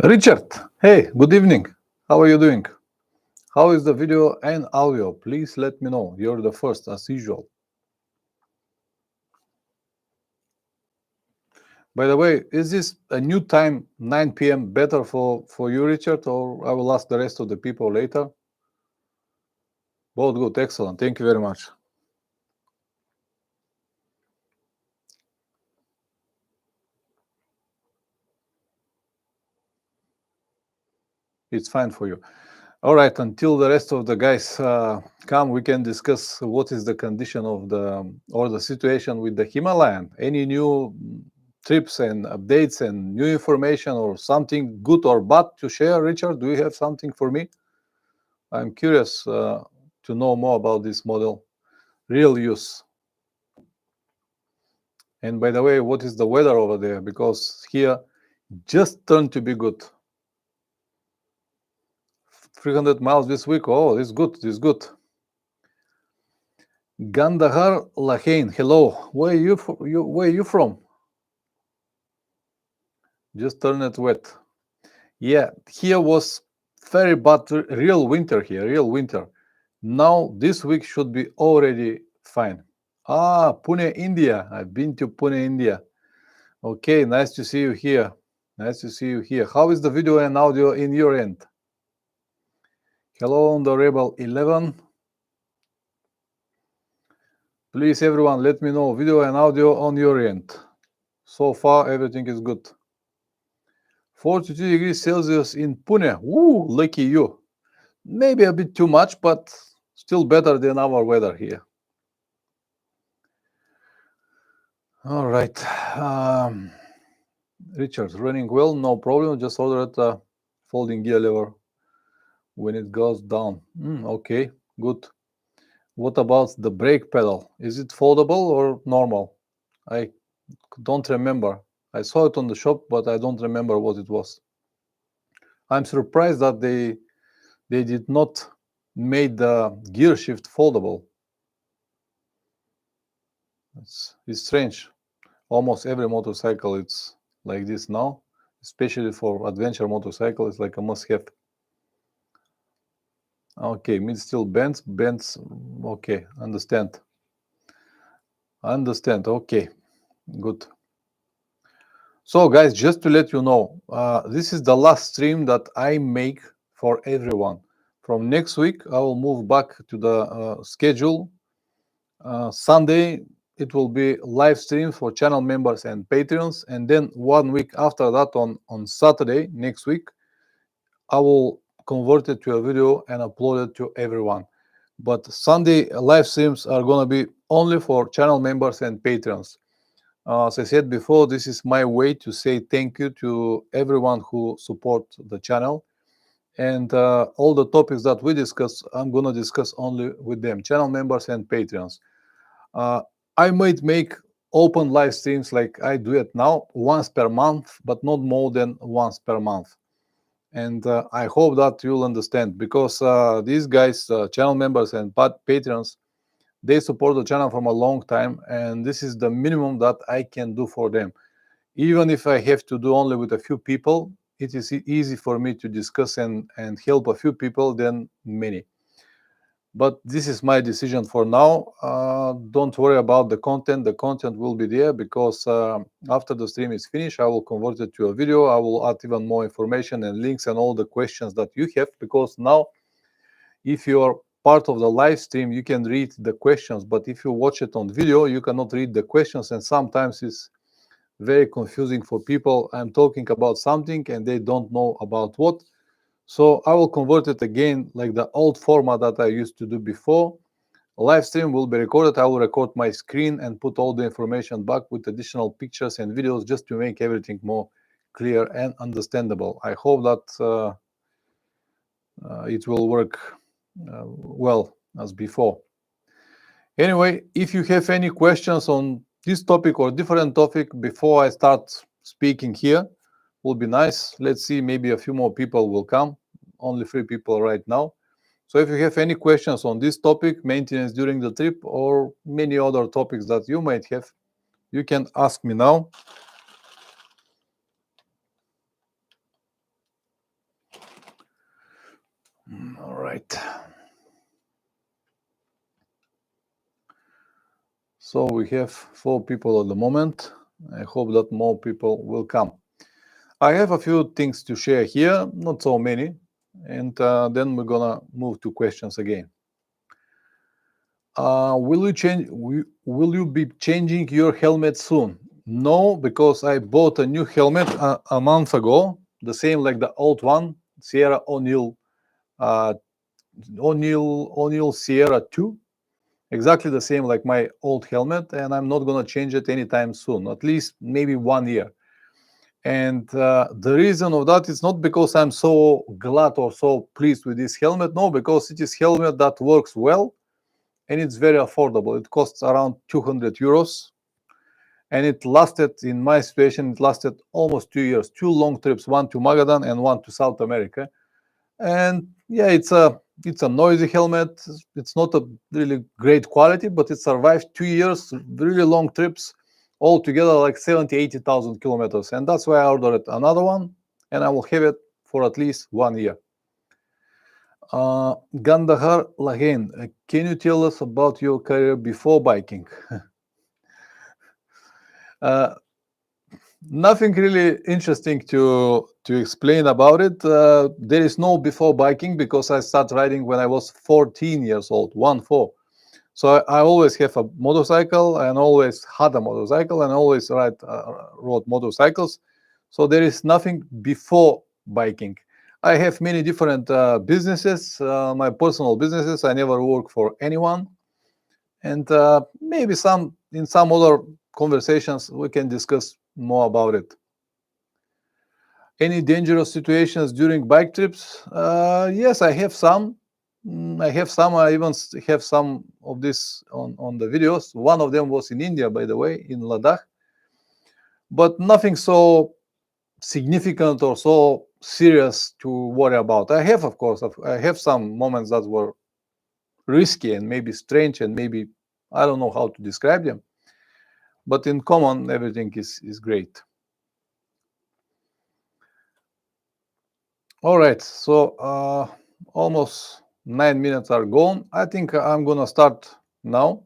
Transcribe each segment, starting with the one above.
Richard, hey, good evening. How are you doing? How is the video and audio? Please let me know. You're the first, as usual. By the way, is this a new time, 9 p.m., better for you, Richard, or I will ask the rest of the people later? Both good, excellent. Thank you very much. It's fine for you. All right, until the rest of the guys come, we can discuss what is the condition of the situation with the Himalayan. Any new trips and updates and new information or something good or bad to share, Richard? Do you have something for me? I'm curious to know more about this model, real use. And by the way, what is the weather over there? Because here just turned to be good. 300 miles this week. Oh, this is good. This is good. Gandhar Lahain, hello. Where are you from? Just turned it wet. Yeah, here was very bad, real winter here, real winter. Now this week should be already fine. Ah, Pune, India. I've been to Pune, India. Okay, nice to see you here. Nice to see you here. How is the video and audio in your end? Hello on the Rebel 11. Please, everyone, let me know video and audio on your end. So far, everything is good. 42 degrees Celsius in Pune. Woo, lucky you. Maybe a bit too much, but still better than our weather here. All right. Richard, running well, no problem. Just order the folding gear lever when it goes down. Okay, good. What about the brake pedal? Is it foldable or normal? I don't remember. I saw it on the shop, but I don't remember what it was. I'm surprised that they did not make the gear shift foldable. It's strange. Almost every motorcycle it's like this now, especially for adventure motorcycle. It's like a must-have. Okay, mid still bends. Okay, understand. Okay, good. So guys, just to let you know, this is the last stream that I make for everyone. From next week, I will move back to the schedule. Sunday, it will be live streams for channel members and Patreons. And then 1 week after that, on Saturday, next week, I will convert it to a video and upload it to everyone. But Sunday live streams are going to be only for channel members and Patreons. As I said before, this is my way to say thank you to everyone who support the channel. And all the topics that we discuss, I'm going to discuss only with them, channel members and Patreons. I might make open live streams like I do it now, once per month, but not more than once per month. And I hope that you'll understand, because these guys, channel members and Patreons, they support the channel from a long time, and this is the minimum that I can do for them. Even if I have to do only with a few people, it is easy for me to discuss and help a few people than many. But this is my decision for now. Don't worry about the content. The content will be there, because after the stream is finished, I will convert it to a video. I will add even more information and links and all the questions that you have, because now, if you are part of the live stream, you can read the questions, but if you watch it on video, you cannot read the questions, and sometimes it's very confusing for people. I'm talking about something and they don't know about what. So I will convert it again like the old format that I used to do before. A live stream will be recorded. I will record my screen and put all the information back with additional pictures and videos, just to make everything more clear and understandable. I hope that it will work well as before. Anyway, if you have any questions on this topic or different topic before I start speaking here, will be nice. Let's see, maybe a few more people will come. Only 3 people right now. So if you have any questions on this topic, maintenance during the trip, or many other topics that you might have, you can ask me now. All right. So we have 4 people at the moment. I hope that more people will come. I have a few things to share here, not so many, and then we're gonna move to questions again. Will you be changing your helmet soon? No, because I bought a new helmet a month ago, the same like the old one, Sierra O'Neill, O'Neill Sierra 2, exactly the same like my old helmet, and I'm not gonna change it anytime soon, at least maybe 1 year. And the reason of that is not because I'm so glad or so pleased with this helmet, no, because it is helmet that works well and it's very affordable. It costs around 200 euros, and it lasted, in my situation, it lasted almost 2 years, 2 long trips, one to Magadan and one to South America. And yeah, it's a noisy helmet. It's not a really great quality, but it survived 2 years, really long trips, altogether like 70, 80,000 kilometers. And that's why I ordered another one, and I will have it for at least 1 year. Gandhar Lahain, can you tell us about your career before biking? uh, Nothing really interesting to explain about it. There is no before biking because I started riding when I was 14 years old, 1-4. So I always have a motorcycle and always had a motorcycle and always rode motorcycles. So there is nothing before biking. I have many different businesses, my personal businesses. I never work for anyone, and maybe in some other conversations we can discuss more about it. Any dangerous situations during bike trips? Yes, I have some. I even have some of this on the videos. One of them was in India, by the way, in Ladakh, but nothing so significant or so serious to worry about. I have, of course, I have some moments that were risky and maybe strange and maybe I don't know how to describe them. But in common, everything is great. All right, so almost 9 minutes are gone. I think I'm gonna start now.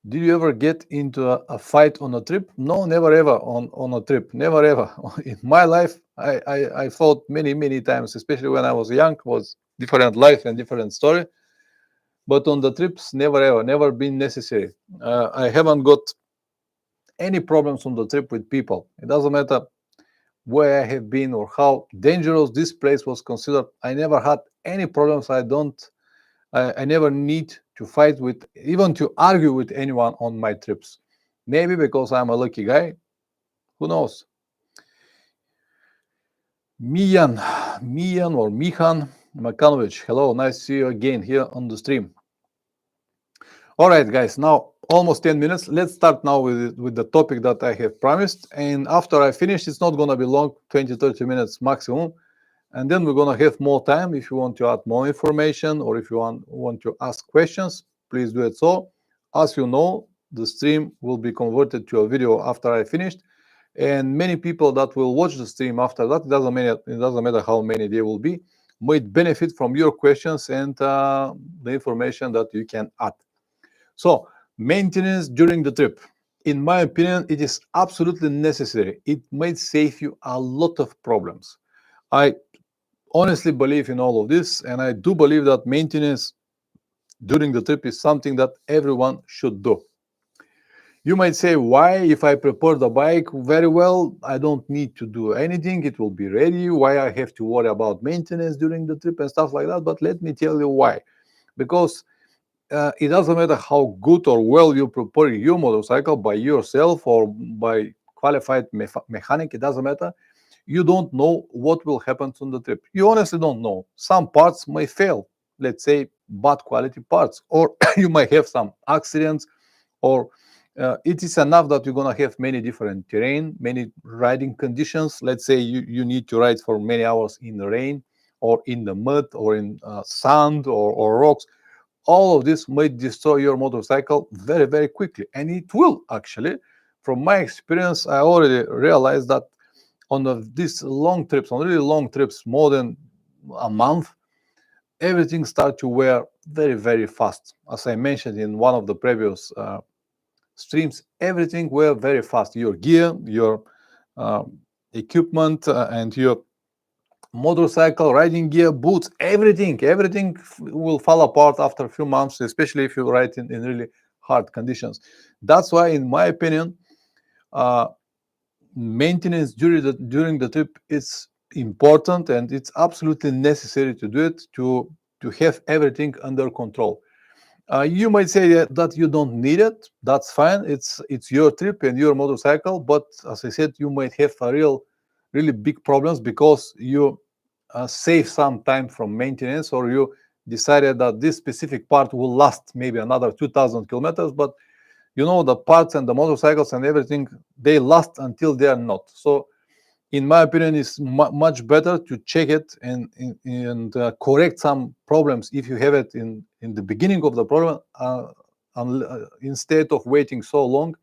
Did you ever get into a fight on a trip? No, never ever on a trip. Never ever. In my life, I fought many times, especially when I was young. It was different life and different story. But on the trips, never ever, never been necessary. I haven't got any problems on the trip with people. It doesn't matter where I have been or how dangerous this place was considered. I never had any problems. I never need to fight with, even to argue with anyone on my trips. Maybe because I'm a lucky guy. Who knows? Mijan or Mihan Makanovic. Hello, nice to see you again here on the stream. All right, guys, now almost 10 minutes. Let's start now with the topic that I have promised. And after I finish, it's not going to be long, 20-30 minutes maximum. And then we're going to have more time. If you want to add more information or if you want to ask questions, please do it so. As you know, the stream will be converted to a video after I finished. And many people that will watch the stream after that, it doesn't matter how many they will be, might benefit from your questions and the information that you can add. So, maintenance during the trip. In my opinion, it is absolutely necessary. It might save you a lot of problems. I honestly believe in all of this, and I do believe that maintenance during the trip is something that everyone should do. You might say, why? If I prepare the bike very well, I don't need to do anything. It will be ready. Why I have to worry about maintenance during the trip and stuff like that? But let me tell you why. Because it doesn't matter how good or well you prepare your motorcycle by yourself or by qualified mechanic, it doesn't matter. You don't know what will happen on the trip. You honestly don't know. Some parts may fail, let's say bad quality parts, or you might have some accidents, or it is enough that you're going to have many different terrain, many riding conditions. Let's say you need to ride for many hours in the rain or in the mud or in sand or rocks. All of this might destroy your motorcycle very quickly, and it will actually. From my experience, I already realized that on these long trips, on really long trips, more than a month, everything starts to wear very, very fast. As I mentioned in one of the previous streams, everything wear very fast. Your gear, your uh, equipment, and your motorcycle, riding gear, boots, everything will fall apart after a few months, especially if you ride in really hard conditions. That's why, in my opinion, uh, maintenance during the trip is important, and it's absolutely necessary to do it to have everything under control. You might say that you don't need it. That's fine. It's your trip and your motorcycle. But as I said, you might have a really big problems because you save some time from maintenance, or you decided that this specific part will last maybe another 2,000 kilometers. But the parts and the motorcycles and everything, they last until they are not. So in my opinion, it's much better to check it and correct some problems if you have it in the beginning of the problem, instead of waiting so long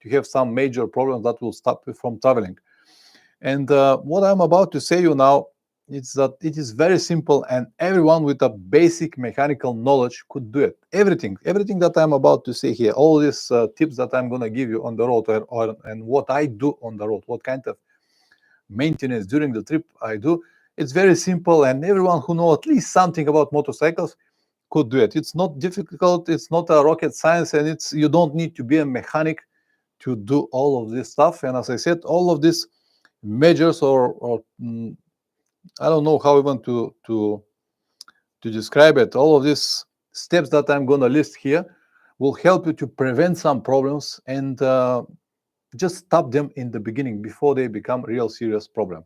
to have some major problems that will stop you from traveling. And what I'm about to say you now is that it is very simple, and everyone with a basic mechanical knowledge could do it. Everything that I'm about to say here, all these tips that I'm going to give you on the road, and what I do on the road, what kind of maintenance during the trip I do, it's very simple, and everyone who knows at least something about motorcycles could do it. It's not difficult, it's not a rocket science, and you don't need to be a mechanic to do all of this stuff. And as I said, all of these measures, or I don't know how even to describe it, all of these steps that I'm going to list here will help you to prevent some problems and just stop them in the beginning before they become real serious problem.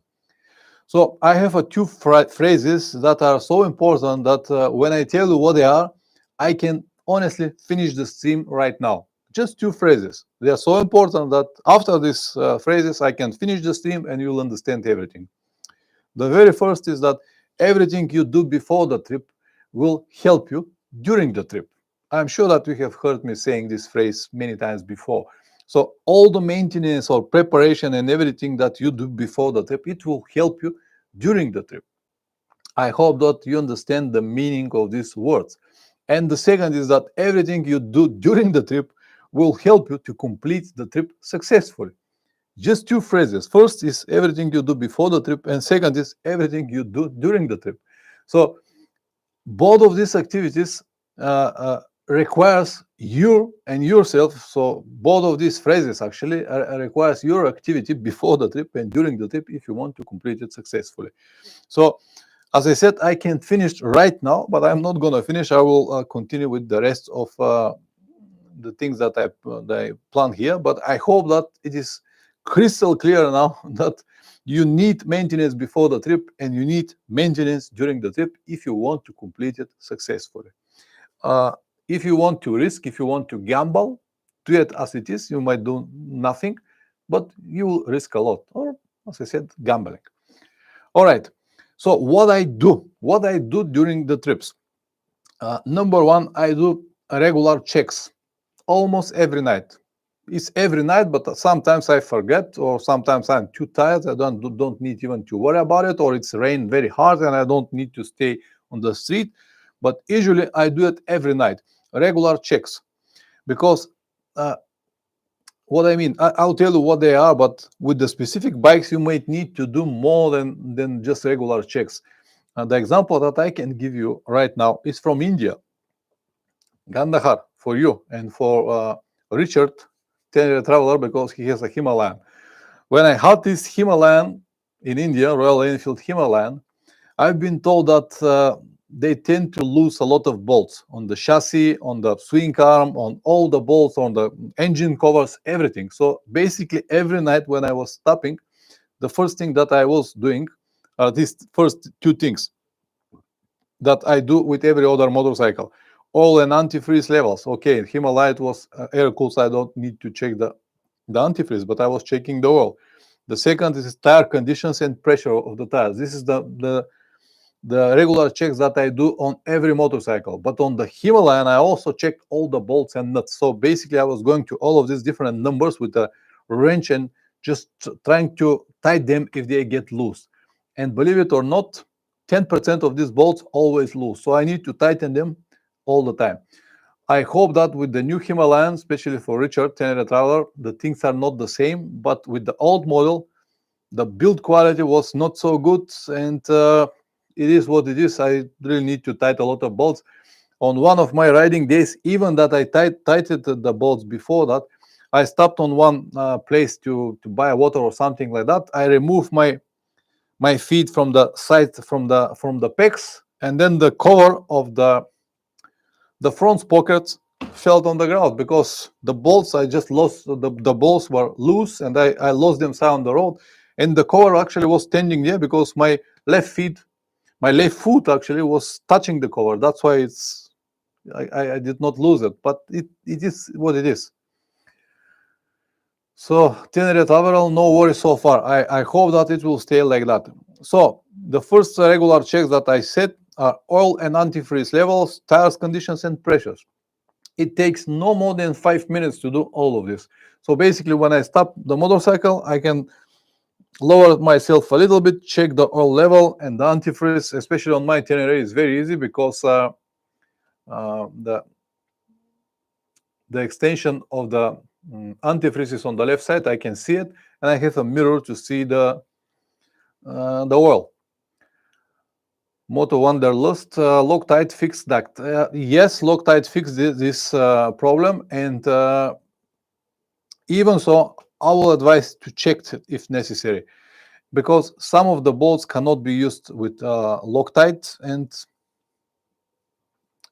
So I have two phrases that are so important that when I tell you what they are, I can honestly finish the stream right now. Just two phrases. They are so important that after these phrases, I can finish the stream and you'll understand everything. The very first is that everything you do before the trip will help you during the trip. I'm sure that you have heard me saying this phrase many times before. So all the maintenance or preparation and everything that you do before the trip, it will help you during the trip. I hope that you understand the meaning of these words. And the second is that everything you do during the trip will help you to complete the trip successfully. Just two phrases. First is everything you do before the trip, and second is everything you do during the trip. So both of these activities requires you and yourself. So both of these phrases actually requires your activity before the trip and during the trip if you want to complete it successfully. So as I said, I can finish right now, but I'm not going to finish. I will continue with the rest of the things that I plan here. But I hope that it is crystal clear now that you need maintenance before the trip and you need maintenance during the trip if you want to complete it successfully. If you want to risk, if you want to gamble, do it as it is. You might do nothing, but you will risk a lot. Or, as I said, gambling. All right. So what I do during the trips. Number one, I do regular checks almost every night. It's every night, but sometimes I forget, or sometimes I'm too tired. I don't need even to worry about it, or it's rain very hard and I don't need to stay on the street. But usually I do it every night, regular checks, because what I mean, I'll tell you what they are, but with the specific bikes, you might need to do more than just regular checks. The example that I can give you right now is from India, Kandahar, for you, and for Richard, 10-year traveler, because he has a Himalayan. When I had this Himalayan in India, Royal Enfield Himalayan, I've been told that they tend to lose a lot of bolts on the chassis, on the swing arm, on all the bolts, on the engine covers, everything. So basically every night when I was stopping, the first thing that I was doing are these first two things that I do with every other motorcycle. Oil and antifreeze levels. Okay, Himalaya was air cooled, so I don't need to check the antifreeze, but I was checking the oil. The second is tire conditions and pressure of the tires. This is the regular checks that I do on every motorcycle. But on the Himalayan, I also checked all the bolts and nuts. So basically, I was going to all of these different numbers with a wrench and just trying to tighten them if they get loose. And believe it or not, 10% of these bolts always loose. So I need to tighten them all the time. I hope that with the new Himalayan, especially for Richard, 10 traveler, the things are not the same. But with the old model, the build quality was not so good, and it is what it is. I really need to tighten a lot of bolts. On one of my riding days, even that I tightened the bolts before that, I stopped on one place to buy water or something like that. I removed my feet from the side, from the pegs, and then the cover of the front pockets fell on the ground because the bolts, I just lost, the bolts were loose, and I lost them on the road, and the cover actually was standing there because my left foot actually was touching the cover. That's why I did not lose it, but it is what it is. So Tenerife overall, no worries so far. I hope that it will stay like that. So the first regular checks that I set are oil and antifreeze levels, tires conditions, and pressures. It takes no more than 5 minutes to do all of this. So basically, when I stop the motorcycle, I can lower myself a little bit, check the oil level and the antifreeze. Especially on my Tenere, is very easy because the extension of the antifreeze is on the left side. I can see it, and I have a mirror to see the oil. Moto Wanderlust, Loctite fixed duct. Yes, Loctite fixed this problem, and even so, I will advise to check it if necessary, because some of the bolts cannot be used with Loctite,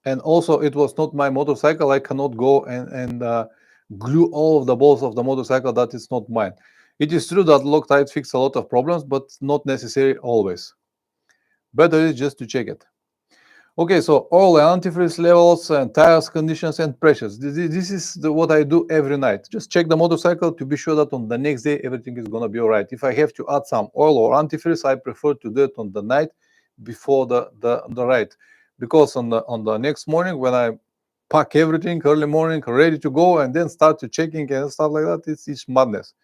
and also it was not my motorcycle. I cannot go and glue all of the bolts of the motorcycle. That is not mine. It is true that Loctite fixes a lot of problems, but not necessary always. Better is just to check it. Okay, so oil and antifreeze levels and tires conditions and pressures. This is what I do every night. Just check the motorcycle to be sure that on the next day everything is going to be all right. If I have to add some oil or antifreeze, I prefer to do it on the night before the ride, because on the next morning, when I pack everything early morning, ready to go, and then start to checking and stuff like that, it's madness.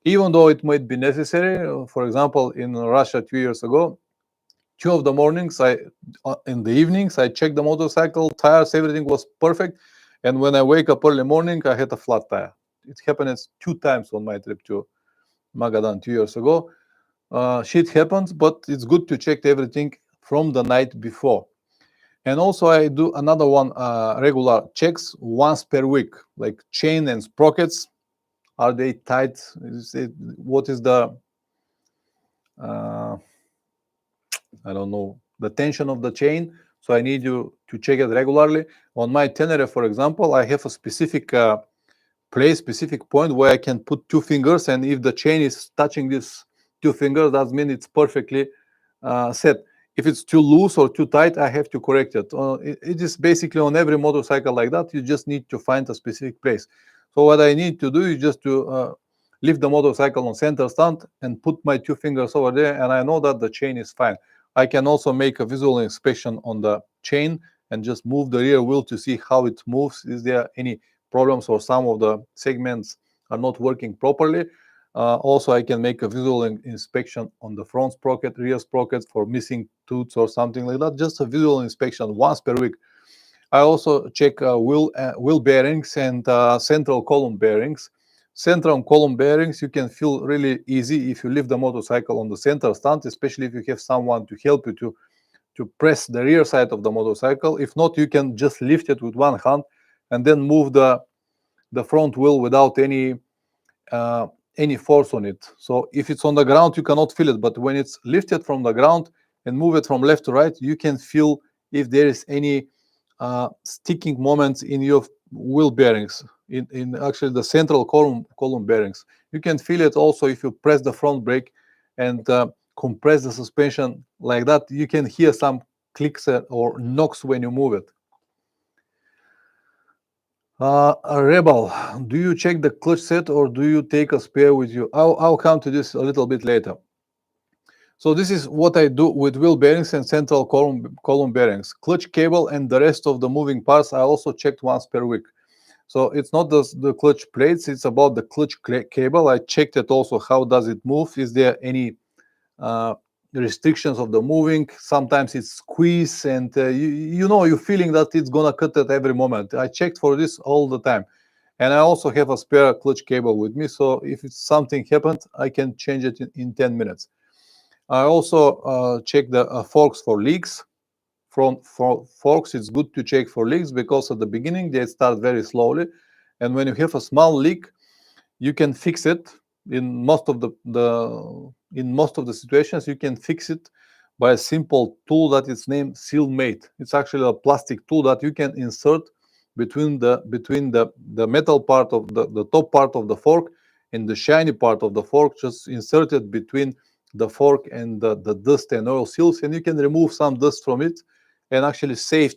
Even though it might be necessary. For example, in Russia 2 years ago, 2 of the mornings, in the evenings, I checked the motorcycle tires, everything was perfect, and when I wake up early morning, I had a flat tire. It happened 2 times on my trip to Magadan 2 years ago. Shit happens, but it's good to check everything from the night before. And also I do another one, regular checks once per week, like chain and sprockets. Are they tight? What is the I don't know, the tension of the chain? So I need you to check it regularly. On my Tenere, for example, I have a specific place, specific point where I can put 2 fingers, and if the chain is touching this 2 fingers, that means it's perfectly set. If it's too loose or too tight, I have to correct it. It is basically on every motorcycle like that. You just need to find a specific place. So what I need to do is just to lift the motorcycle on center stand and put my 2 fingers over there, and I know that the chain is fine. I can also make a visual inspection on the chain and just move the rear wheel to see how it moves. Is there any problems, or some of the segments are not working properly? Also, I can make a visual inspection on the front sprocket, rear sprocket for missing tooths or something like that. Just a visual inspection once per week. I also check wheel bearings and central column bearings. Central column bearings you can feel really easy if you leave the motorcycle on the center stand, especially if you have someone to help you to press the rear side of the motorcycle. If not, you can just lift it with one hand and then move the front wheel without any force on it. So if it's on the ground, you cannot feel it, but when it's lifted from the ground and move it from left to right, you can feel if there is any sticking moments in your wheel bearings, in actually the central column bearings. You can feel it also if you press the front brake and compress the suspension like that. You can hear some clicks or knocks when you move it. Rebel, do you check the clutch set or do you take a spare with you? I'll come to this a little bit later. So this is what I do with wheel bearings and central column bearings. Clutch cable and the rest of the moving parts I also checked once per week. So it's not the clutch plates, it's about the clutch cable. I checked it also, how does it move? Is there any restrictions of the moving. Sometimes it's squeeze, and you're feeling that it's gonna cut at every moment. I checked for this all the time, and I also have a spare clutch cable with me, so if it's something happened, I can change it in 10 minutes. I also check the forks for leaks. For forks, it's good to check for leaks because at the beginning they start very slowly, and when you have a small leak, you can fix it. In most of the situations, you can fix it by a simple tool that is named seal mate. It's actually a plastic tool that you can insert between the metal part of the top part of the fork and the shiny part of the fork. Just insert it between the fork and the dust and oil seals, and you can remove some dust from it and actually save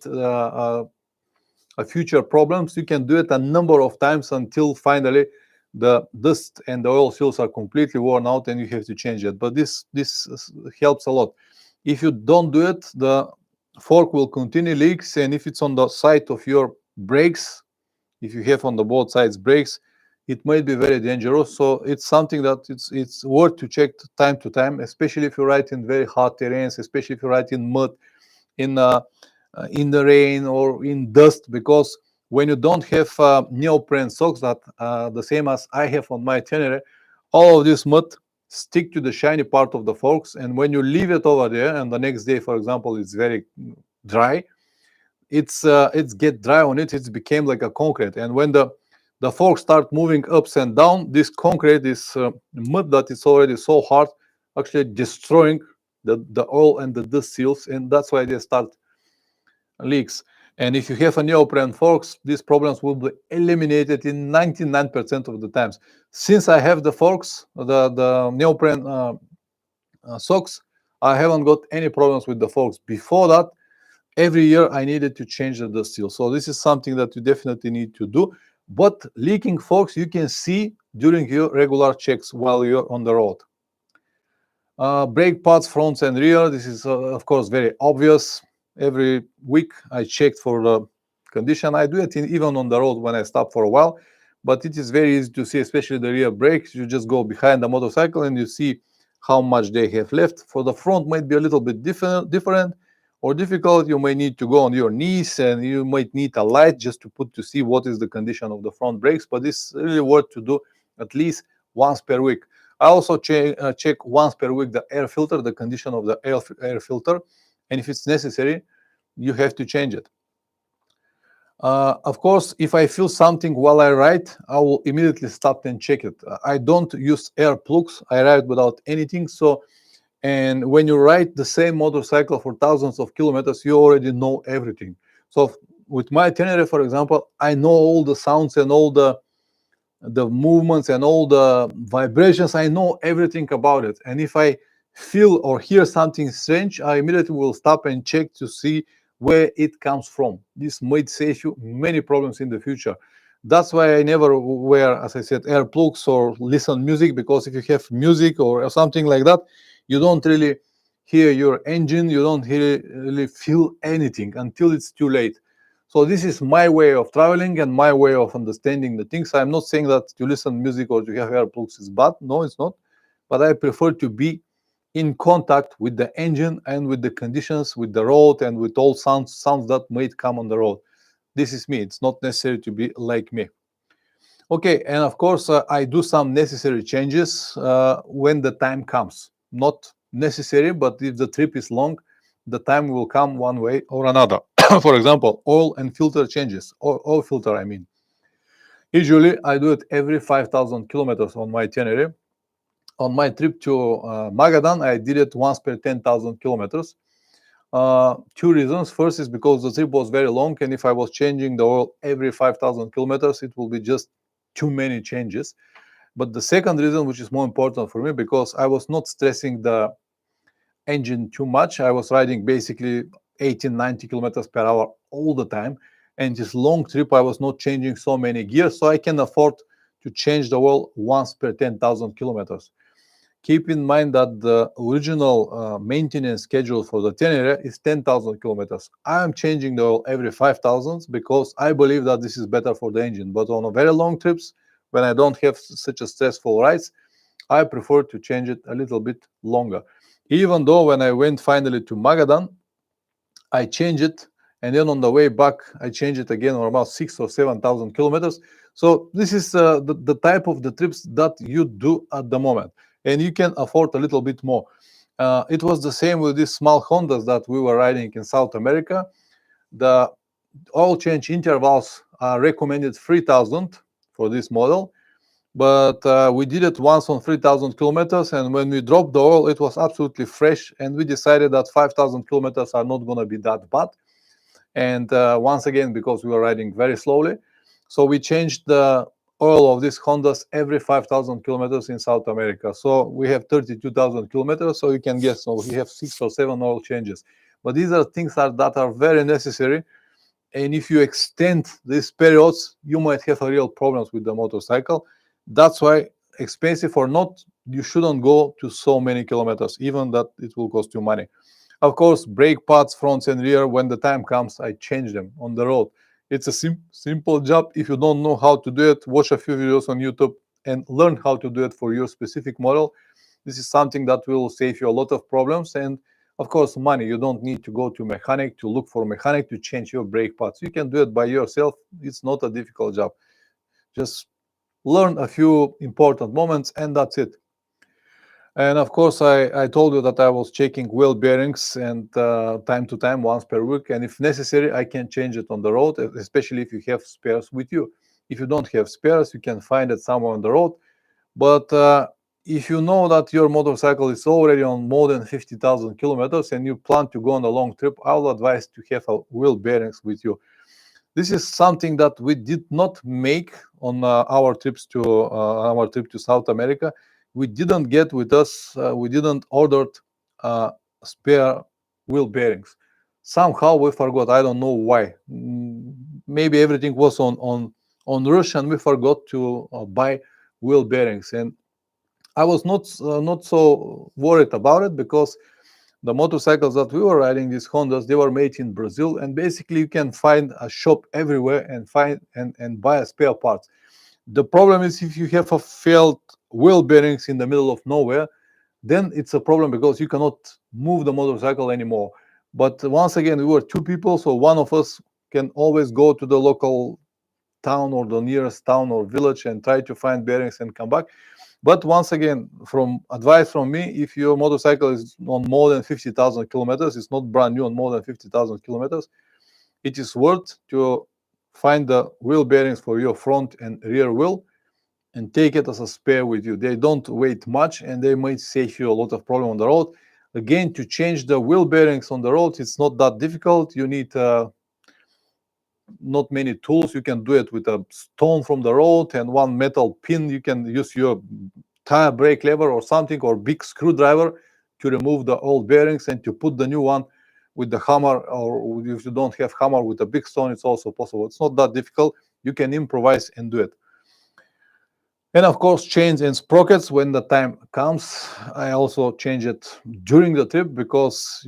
future problems. You can do it a number of times until finally the dust and the oil seals are completely worn out and you have to change it. But this helps a lot. If you don't do it, the fork will continue leaks, and if it's on the side of your brakes, if you have on the both sides brakes, it might be very dangerous. So it's something that it's worth to check time to time, especially if you ride in very hot terrains, especially if you ride in mud, in the rain or in dust, because when you don't have neoprene socks that the same as I have on my Tenere, all of this mud stick to the shiny part of the forks, and when you leave it over there and the next day, for example, it's very dry, it's get dry on it, it's became like a concrete, and when the forks start moving ups and down, this concrete, this mud that is already so hard, actually destroying the oil and the dust seals, and that's why they start leaks. And if you have a neoprene forks, these problems will be eliminated in 99% of the times. Since I have the forks, the neoprene socks, I haven't got any problems with the forks. Before that, every year I needed to change the dust seal. So this is something that you definitely need to do. But leaking forks, you can see during your regular checks while you're on the road. Brake pads, fronts and rear. This is, of course, very obvious. Every week I checked for the condition. I do it even on the road when I stop for a while, but it is very easy to see, especially the rear brakes. You just go behind the motorcycle and you see how much they have left. For the front, might be a little bit different or difficult. You may need to go on your knees, and you might need a light just to see what is the condition of the front brakes. But it's really worth to do at least once per week. I also check once per week the air filter, the condition of the air filter, and if it's necessary, you have to change it. Of course, if I feel something while I ride, I will immediately stop and check it. I don't use air plugs. I ride without anything. So, and when you ride the same motorcycle for thousands of kilometers, you already know everything. So with my Tenere, for example, I know all the sounds and all the movements and all the vibrations. I know everything about it. And if I feel or hear something strange, I immediately will stop and check to see where it comes from. This might save you many problems in the future. That's why I never wear, as I said, air plugs or listen music, because if you have music or something like that, you don't really hear your engine, you don't really feel anything until it's too late. So this is my way of traveling and my way of understanding the things. I'm not saying that to listen music or to have air plugs is bad. No, it's not. But I prefer to be in contact with the engine and with the conditions, with the road, and with all sounds that might come on the road. This is me. It's not necessary to be like me. Okay, and of course, I do some necessary changes when the time comes. Not necessary, but if the trip is long, the time will come one way or another. For example, oil and filter changes, or oil filter, I mean. Usually, I do it every 5,000 kilometers on my Tenere. On my trip to Magadan, I did it once per 10,000 kilometers. Two reasons. First is because the trip was very long, and if I was changing the oil every 5,000 kilometers, it will be just too many changes. But the second reason, which is more important for me, because I was not stressing the engine too much. I was riding basically 18, 90 kilometers per hour all the time. And this long trip, I was not changing so many gears, so I can afford to change the oil once per 10,000 kilometers. Keep in mind that the original maintenance schedule for the Tenere is 10,000 kilometers. I am changing the oil every 5,000 because I believe that this is better for the engine. But on a very long trips, when I don't have such a stressful rides, I prefer to change it a little bit longer. Even though when I went finally to Magadan, I changed it, and then on the way back, I changed it again on about 6 or 7 thousand kilometers. So this is the type of the trips that you do at the moment, and you can afford a little bit more. It was the same with these small Hondas that we were riding in South America. The oil change intervals are recommended 3,000 for this model, but we did it once on 3,000 kilometers, and when we dropped the oil, it was absolutely fresh, and we decided that 5,000 kilometers are not going to be that bad. And once again, because we were riding very slowly, so we changed the oil of these Hondas every 5,000 kilometers in South America. So we have 32,000 kilometers, so you can guess, so we have 6 or 7 oil changes. But these are things that are very necessary, and if you extend these periods, you might have a real problems with the motorcycle. That's why, expensive or not, you shouldn't go to so many kilometers, even that it will cost you money. Of course, brake pads, fronts and rear, when the time comes, I change them on the road. It's a simple job. If you don't know how to do it, watch a few videos on YouTube and learn how to do it for your specific model. This is something that will save you a lot of problems, and of course money. You don't need to go to mechanic to look for a mechanic to change your brake pads. You can do it by yourself. It's not a difficult job. Just learn a few important moments, and that's it. And of course, I told you that I was checking wheel bearings and time to time, once per week. And if necessary, I can change it on the road, especially if you have spares with you. If you don't have spares, you can find it somewhere on the road. But if you know that your motorcycle is already on more than 50,000 kilometers and you plan to go on a long trip, I will advise to have a wheel bearings with you. This is something that we did not make on our trip to South America. We didn't get with us. We didn't ordered spare wheel bearings. Somehow we forgot. I don't know why. Maybe everything was on rush and we forgot to buy wheel bearings. And I was not so worried about it because the motorcycles that we were riding, these Hondas, they were made in Brazil, and basically you can find a shop everywhere and find and buy a spare parts. The problem is if you have a failed wheel bearings in the middle of nowhere, then it's a problem because you cannot move the motorcycle anymore. But once again, we were 2 people, so one of us can always go to the local town or the nearest town or village and try to find bearings and come back. But once again, from advice from me, if your motorcycle is on more than 50,000 kilometers, it's not brand new on more than 50,000 kilometers, it is worth to find the wheel bearings for your front and rear wheel and take it as a spare with you. They don't weigh much and they might save you a lot of problem on the road. Again, to change the wheel bearings on the road, it's not that difficult. You need not many tools. You can do it with a stone from the road and one metal pin. You can use your tire brake lever or something, or big screwdriver to remove the old bearings and to put the new one with the hammer, or if you don't have hammer, with a big stone, it's also possible. It's not that difficult. You can improvise and do it. And of course, chains and sprockets when the time comes. I also change it during the trip because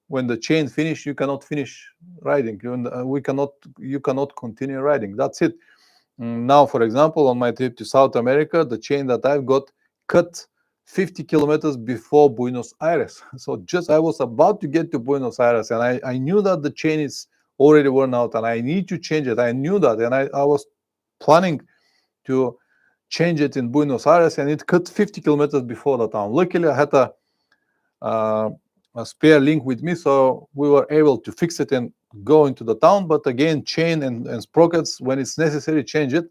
when the chain finish, you cannot finish riding. You cannot continue riding. That's it. Now, for example, on my trip to South America, the chain that I've got cut 50 kilometers before Buenos Aires. So just I was about to get to Buenos Aires, and I knew that the chain is already worn out, and I need to change it. I knew that, and I was planning to change it in Buenos Aires, and it cut 50 kilometers before the town. Luckily, I had a spare link with me, so we were able to fix it and go into the town. But again, chain and sprockets, when it's necessary, change it.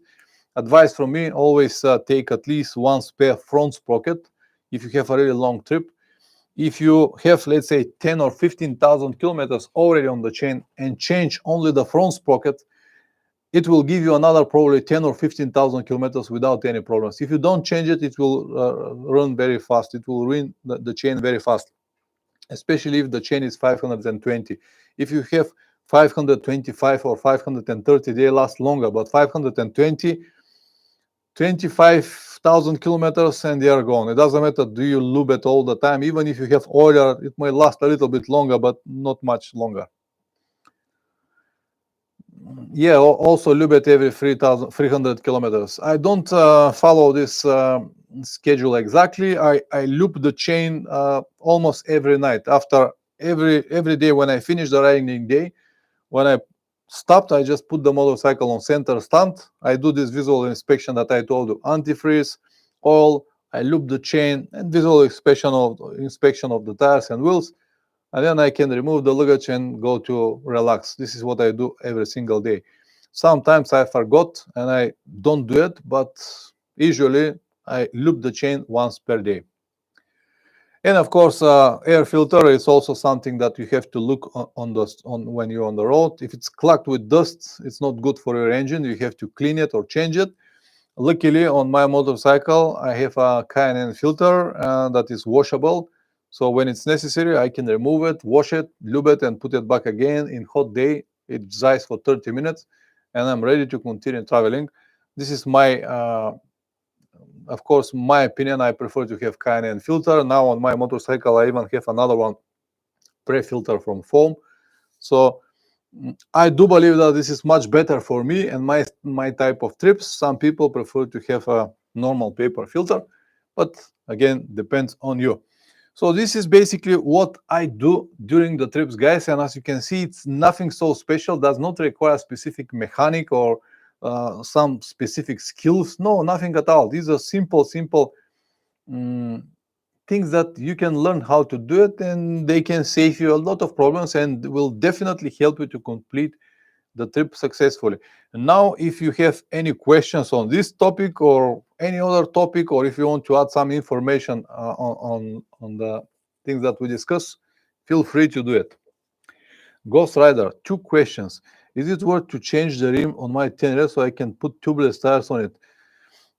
Advice from me, always take at least one spare front sprocket if you have a really long trip. If you have, let's say, 10 or 15,000 kilometers already on the chain and change only the front sprocket, it will give you another probably 10 or 15,000 kilometers without any problems. If you don't change it, it will run very fast. It will ruin the chain very fast, especially if the chain is 520. If you have 525 or 530, they last longer, but 520, 25,000 kilometers and they are gone. It doesn't matter, do you lube it all the time? Even if you have oiler, it might last a little bit longer, but not much longer. Also lube it every 300 kilometers. I don't follow this schedule exactly. I loop the chain almost every night. After every day when I finish the riding day, when I stopped, I just put the motorcycle on center stand. I do this visual inspection that I told you, antifreeze, oil. I loop the chain and visual inspection of the tires and wheels, and then I can remove the luggage and go to relax. This is what I do every single day. Sometimes I forgot and I don't do it, but usually I loop the chain once per day. And of course, air filter is also something that you have to look on when you're on the road. If it's clogged with dust, it's not good for your engine. You have to clean it or change it. Luckily, on my motorcycle, I have a K&N filter that is washable. So when it's necessary, I can remove it, wash it, lube it, and put it back again. In hot day, it dries for 30 minutes, and I'm ready to continue traveling. This is my, of course, my opinion. I prefer to have K&N filter. Now on my motorcycle, I even have another one, pre-filter from foam. So I do believe that this is much better for me and my type of trips. Some people prefer to have a normal paper filter, but again, depends on you. So this is basically what I do during the trips, guys. And as you can see, it's nothing so special, does not require specific mechanic or some specific skills. No, nothing at all. These are simple things that you can learn how to do it, and they can save you a lot of problems and will definitely help you to complete the trip successfully. And now, if you have any questions on this topic or any other topic, or if you want to add some information on the things that we discuss, feel free to do it. Ghost Rider, 2 questions. Is it worth to change the rim on my 10R so I can put tubeless tires on it?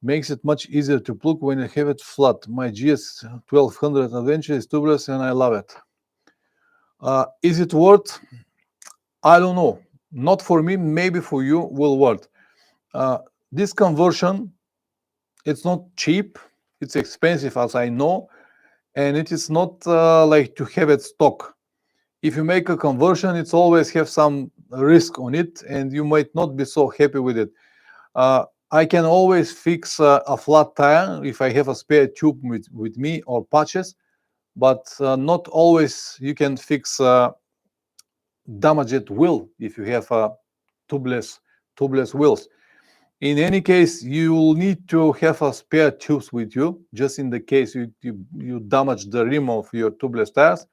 Makes it much easier to plug when you have it flat. My GS 1200 Adventure is tubeless and I love it. Is it worth? I don't know. Not for me, maybe for you will work. This conversion, it's not cheap. It's expensive, as I know, and it is not like to have it stock. If you make a conversion, it's always have some risk on it, and you might not be so happy with it. I can always fix a flat tire if I have a spare tube with me or patches, but not always you can fix damaged wheel if you have tubeless wheels. In any case, you will need to have a spare tubes with you, just in the case you damage the rim of your tubeless tires.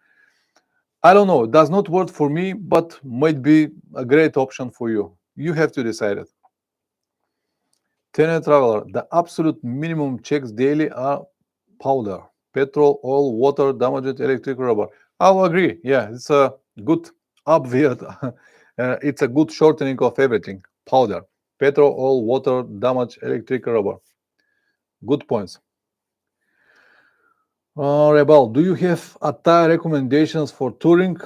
I don't know, it does not work for me, but might be a great option for you. You have to decide it. Tenant Traveler, the absolute minimum checks daily are powder, petrol, oil, water, damaged electric rubber. I'll agree. Yeah, it's a good obvious. It's a good shortening of everything. Powder, petrol, oil, water, damaged electric rubber. Good points. Rebel, do you have tire recommendations for touring?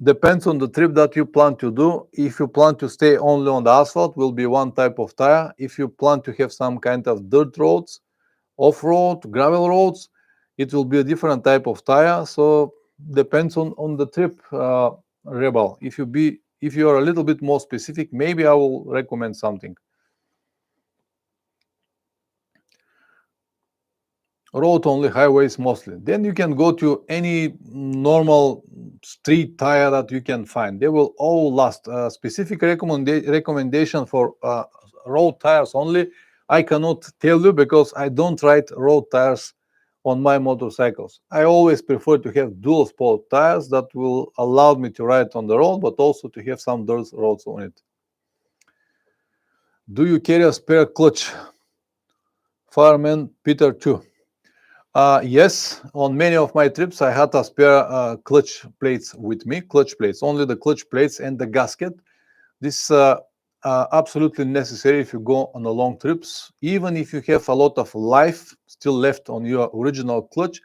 Depends on the trip that you plan to do. If you plan to stay only on the asphalt, will be one type of tire. If you plan to have some kind of dirt roads, off-road, gravel roads, it will be a different type of tire. So depends on the trip, Rebel. If you are a little bit more specific, maybe I will recommend something. Road only, highways mostly. Then you can go to any normal street tire that you can find. They will all last. Specific recommendation for road tires only, I cannot tell you because I don't ride road tires on my motorcycles. I always prefer to have dual sport tires that will allow me to ride on the road, but also to have some dirt roads on it. Do you carry a spare clutch? Fireman Peter 2. Yes, on many of my trips, I had a spare clutch plates with me, only the clutch plates and the gasket. This is absolutely necessary if you go on a long trips. Even if you have a lot of life still left on your original clutch,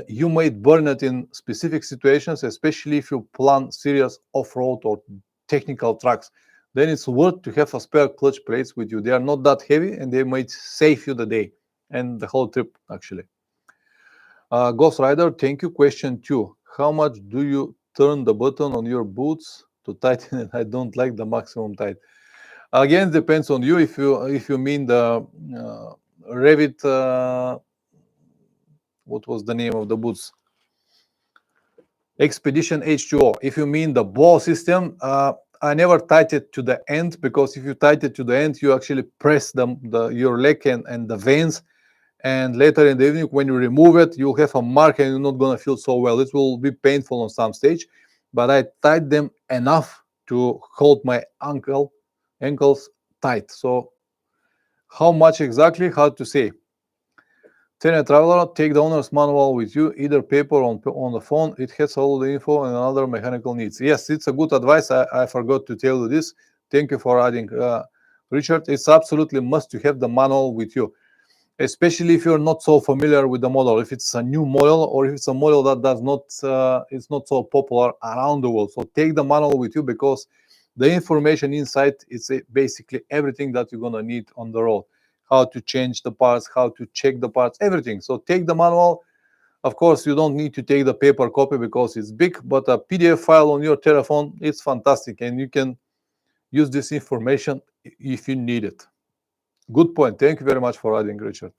you might burn it in specific situations, especially if you plan serious off-road or technical tracks. Then it's worth to have a spare clutch plates with you. They are not that heavy and they might save you the day and the whole trip, actually. Ghost Rider, thank you. Question 2. How much do you turn the button on your boots to tighten it? I don't like the maximum tight. Again, depends on you. If you mean the Revit, what was the name of the boots? Expedition H2O. If you mean the ball system, I never tied it to the end, because if you tie it to the end, you actually press your leg and the veins, and later in the evening when you remove it, you'll have a mark and you're not going to feel so well. It will be painful on some stage, but I tied them enough to hold my ankles tight. So how much exactly? Hard to say. Tell a traveler, take the owner's manual with you, either paper or on the phone. It has all the info and other mechanical needs. Yes, it's a good advice. I forgot to tell you this. Thank you for adding, Richard. It's absolutely must to have the manual with you, especially if you're not so familiar with the model. If it's a new model, or if it's a model that does not, it's not so popular around the world. So take the manual with you, because the information inside is basically everything that you're gonna need on the road. How to change the parts, how to check the parts, everything. So take the manual. Of course, you don't need to take the paper copy because it's big, but a PDF file on your telephone, it's fantastic, and you can use this information if you need it. Good point. Thank you very much for adding, Richard.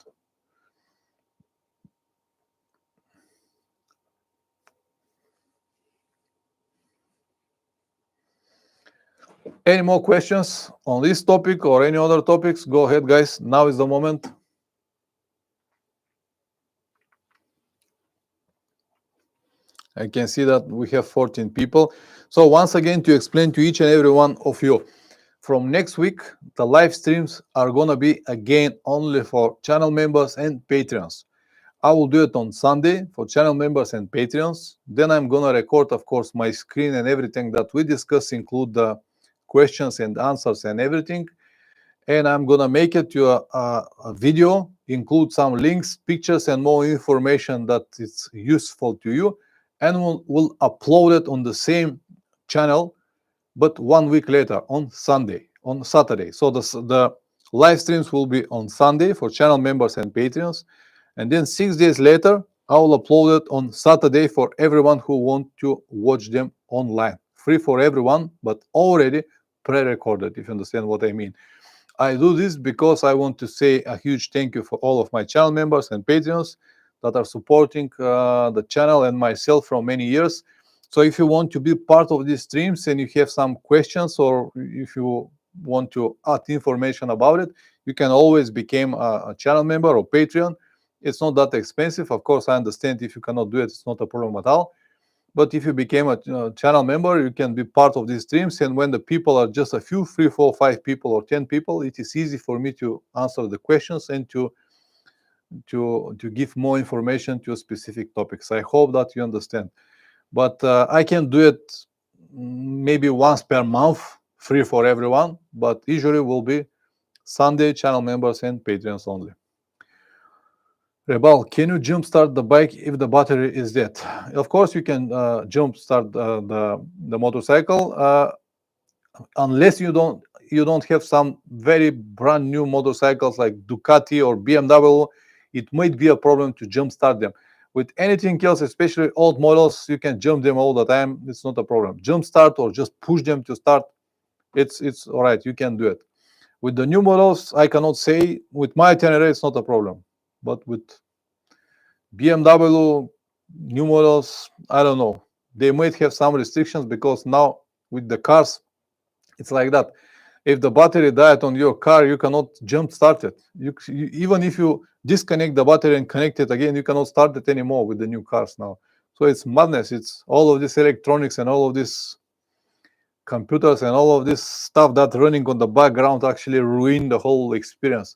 Any more questions on this topic or any other topics? Go ahead, guys. Now is the moment. I can see that we have 14 people. So once again, to explain to each and every one of you, from next week, the live streams are going to be again only for channel members and Patreons. I will do it on Sunday for channel members and Patreons. Then I'm going to record, of course, my screen and everything that we discuss, include the questions and answers and everything. And I'm going to make it to a video, include some links, pictures, and more information that is useful to you. And we'll upload it on the same channel, but 1 week later on Saturday. So the live streams will be on Sunday for channel members and Patreons. And then 6 days later, I will upload it on Saturday for everyone who want to watch them online. Free for everyone, but already pre-recorded, if you understand what I mean. I do this because I want to say a huge thank you for all of my channel members and Patreons that are supporting the channel and myself for many years. So if you want to be part of these streams and you have some questions, or if you want to add information about it, you can always become a channel member or Patreon. It's not that expensive. Of course, I understand if you cannot do it, it's not a problem at all. But if you became a channel member, you can be part of these streams. And when the people are just a few, 3, 4, 5 people or 10 people, it is easy for me to answer the questions and to give more information to specific topics. I hope that you understand. But I can do it maybe once per month, free for everyone. But usually will be Sunday channel members and Patreons only. Rebal, can you jump start the bike if the battery is dead? Of course, you can jump start the motorcycle, unless you don't have some very brand new motorcycles like Ducati or BMW. It might be a problem to jump start them. With anything else, especially old models, you can jump them all the time. It's not a problem. Jump start or just push them to start. It's all right. You can do it. With the new models, I cannot say. With my Tenere, it's not a problem. But with BMW new models, I don't know. They might have some restrictions, because now with the cars, it's like that. If the battery died on your car, you cannot jump start it. Even if you disconnect the battery and connect it again, you cannot start it anymore with the new cars now. So it's madness. It's all of this electronics and all of this computers and all of this stuff that running on the background actually ruin the whole experience.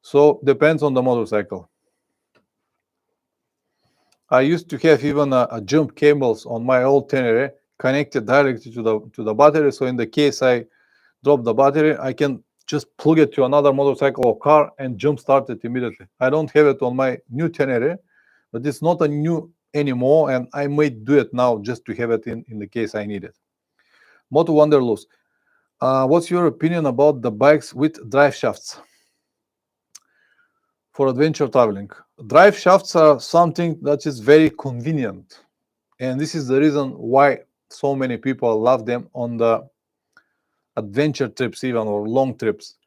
So depends on the motorcycle. I used to have even a jump cables on my old Tenere connected directly to the battery. So in the case I drop the battery, I can just plug it to another motorcycle or car and jump start it immediately. I don't have it on my new Tenere, but it's not a new anymore, and I might do it now just to have it in the case I need it. Moto Wanderlust, what's your opinion about the bikes with drive shafts for adventure traveling? Drive shafts are something that is very convenient, and this is the reason why so many people love them on the adventure trips even, or long trips.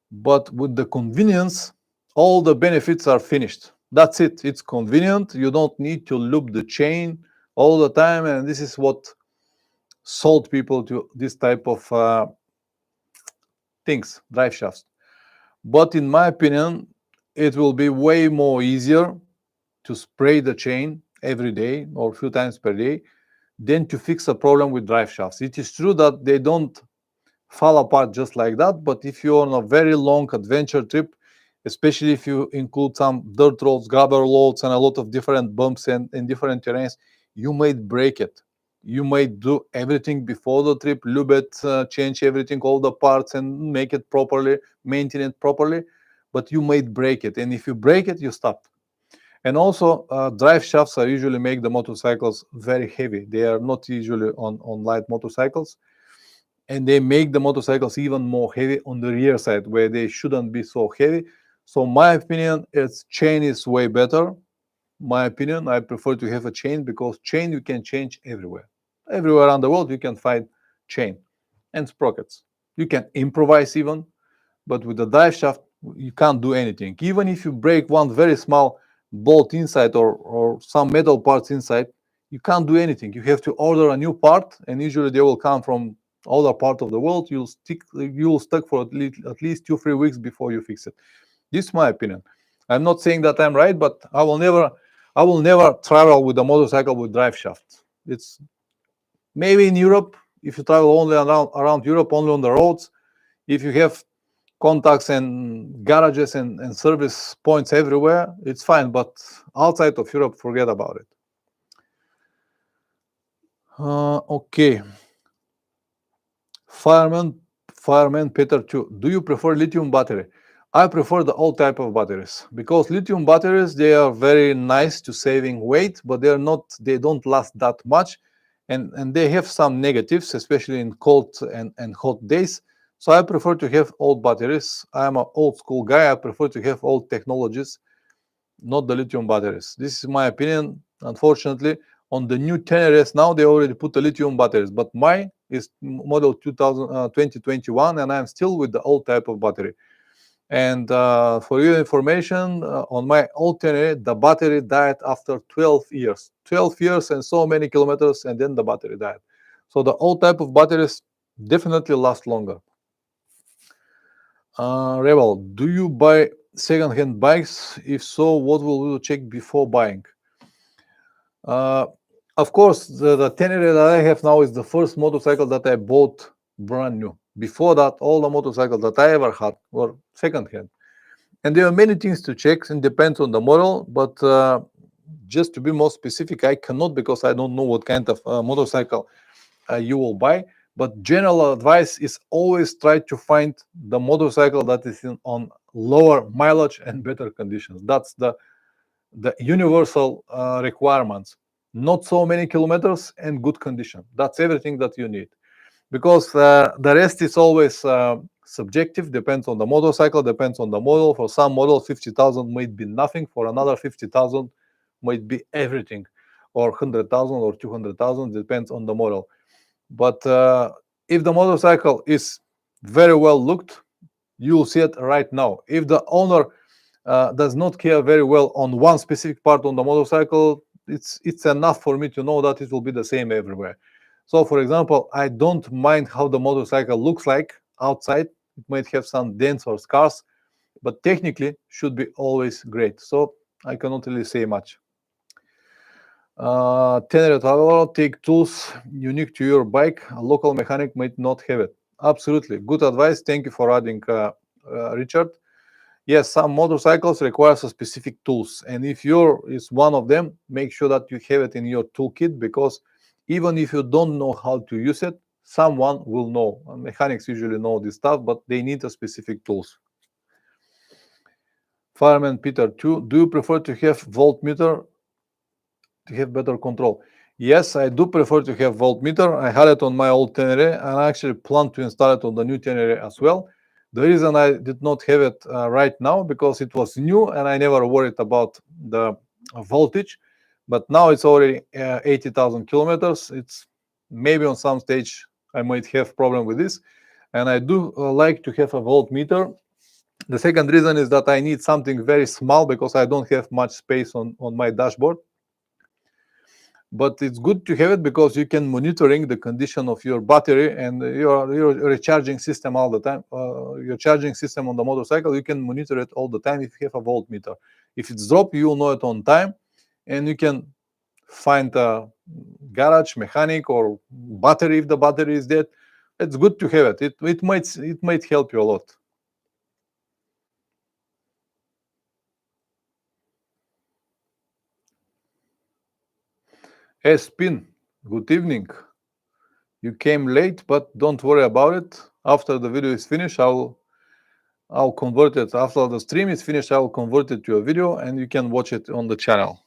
But with the convenience all the benefits are finished. That's it. It's convenient. You don't need to loop the chain all the time, and this is what sold people to this type of things, drive shafts. But in my opinion, it will be way more easier to spray the chain every day or a few times per day than to fix a problem with drive shafts. It is true that they don't fall apart just like that, but if you're on a very long adventure trip, especially if you include some dirt roads, gravel roads, and a lot of different bumps and different terrains, you might break it. You might do everything before the trip, lube it, change everything, all the parts, and make it properly, maintain it properly, but you might break it. And if you break it, you stop. And also, drive shafts are usually make the motorcycles very heavy. They are not usually on light motorcycles, and they make the motorcycles even more heavy on the rear side where they shouldn't be so heavy. So my opinion is chain is way better. My opinion, I prefer to have a chain because chain you can change everywhere. Everywhere around the world you can find chain and sprockets. You can improvise even, but with the drive shaft you can't do anything. Even if you break one very small bolt inside or some metal parts inside, you can't do anything. You have to order a new part, and usually they will come from other part of the world. You'll stuck for at least 2-3 weeks before you fix it. This is my opinion. I'm not saying that I'm right, but I will never travel with a motorcycle with drive shaft. It's maybe in Europe, if you travel only around Europe, only on the roads, if you have contacts and garages and service points everywhere, it's fine. But outside of Europe, forget about it. Okay. Fireman Peter 2. Do you prefer lithium battery? I prefer the old type of batteries because lithium batteries, they are very nice to saving weight, but they don't last that much, and they have some negatives, especially in cold and hot days. So I prefer to have old batteries. I'm an old school guy. I prefer to have old technologies, not the lithium batteries. This is my opinion. Unfortunately, on the new 10RS now they already put the lithium batteries, but mine is model 2021, and I'm still with the old type of battery. And for your information, on my old 10RS, the battery died after 12 years. 12 years and so many kilometers, and then the battery died. So the old type of batteries definitely last longer. Rebel, do you buy second-hand bikes? If so, what will you check before buying? Of course, the Tenere that I have now is the first motorcycle that I bought brand new. Before that, all the motorcycles that I ever had were second-hand. And there are many things to check, and depends on the model. But just to be more specific, I cannot because I don't know what kind of motorcycle you will buy. But general advice is always try to find the motorcycle that is on lower mileage and better conditions. That's the universal requirements. Not so many kilometers and good condition. That's everything that you need. Because the rest is always subjective, depends on the motorcycle, depends on the model. For some models, 50,000 might be nothing. For another 50,000 might be everything, or 100,000 or 200,000, depends on the model. But if the motorcycle is very well looked, you will see it right now. If the owner does not care very well on one specific part on the motorcycle, it's enough for me to know that it will be the same everywhere. So, for example, I don't mind how the motorcycle looks like outside. It might have some dents or scars, but technically should be always great. So I cannot really say much. Tenere Traveler, take tools unique to your bike. A local mechanic might not have it. Absolutely. Good advice. Thank you for adding, Richard. Yes, some motorcycles require specific tools. And if yours is one of them, make sure that you have it in your toolkit, because even if you don't know how to use it, someone will know. Mechanics usually know this stuff, but they need a specific tools. Fireman Peter 2, do you prefer to have voltmeter to have better control? Yes, I do prefer to have voltmeter. I had it on my old Tenere, and I actually plan to install it on the new Tenere as well. The reason I did not have it right now because it was new and I never worried about the voltage. But now it's already 80,000 kilometers. It's maybe on some stage I might have problem with this, and I do like to have a voltmeter. The second reason is that I need something very small because I don't have much space on my dashboard. But it's good to have it because you can monitoring the condition of your battery and your recharging system all the time. Your charging system on the motorcycle, you can monitor it all the time if you have a voltmeter. If it's dropped, you will know it on time, and you can find a garage mechanic or battery if the battery is dead. It's good to have it. It might help you a lot. Hey, Spin, good evening. You came late, but don't worry about it. After the video is finished, I'll convert it. After the stream is finished, I'll convert it to a video and you can watch it on the channel.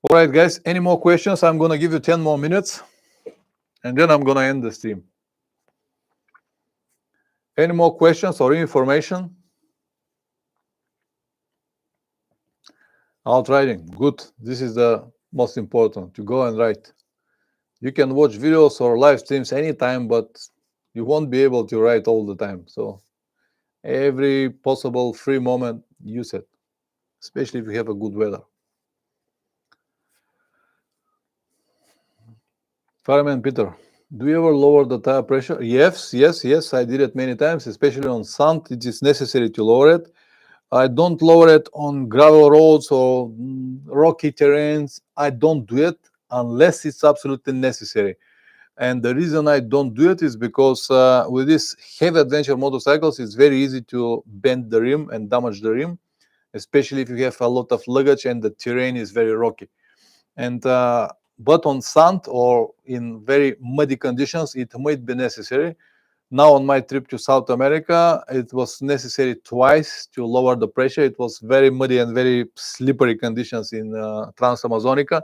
All right, guys, any more questions? I'm going to give you 10 more minutes and then I'm going to end the stream. Any more questions or information? Outriding, good. This is the most important, to go and write. You can watch videos or live streams anytime, but you won't be able to write all the time. So every possible free moment, use it, especially if you have a good weather. Fireman Peter, do you ever lower the tire pressure? Yes, I did it many times, especially on sand. It is necessary to lower it. I don't lower it on gravel roads or rocky terrains. I don't do it unless it's absolutely necessary. And the reason I don't do it is because with these heavy adventure motorcycles, it's very easy to bend the rim and damage the rim, especially if you have a lot of luggage and the terrain is very rocky. And but on sand or in very muddy conditions, it might be necessary. Now on my trip to South America, it was necessary twice to lower the pressure. It was very muddy and very slippery conditions in Trans-Amazonica.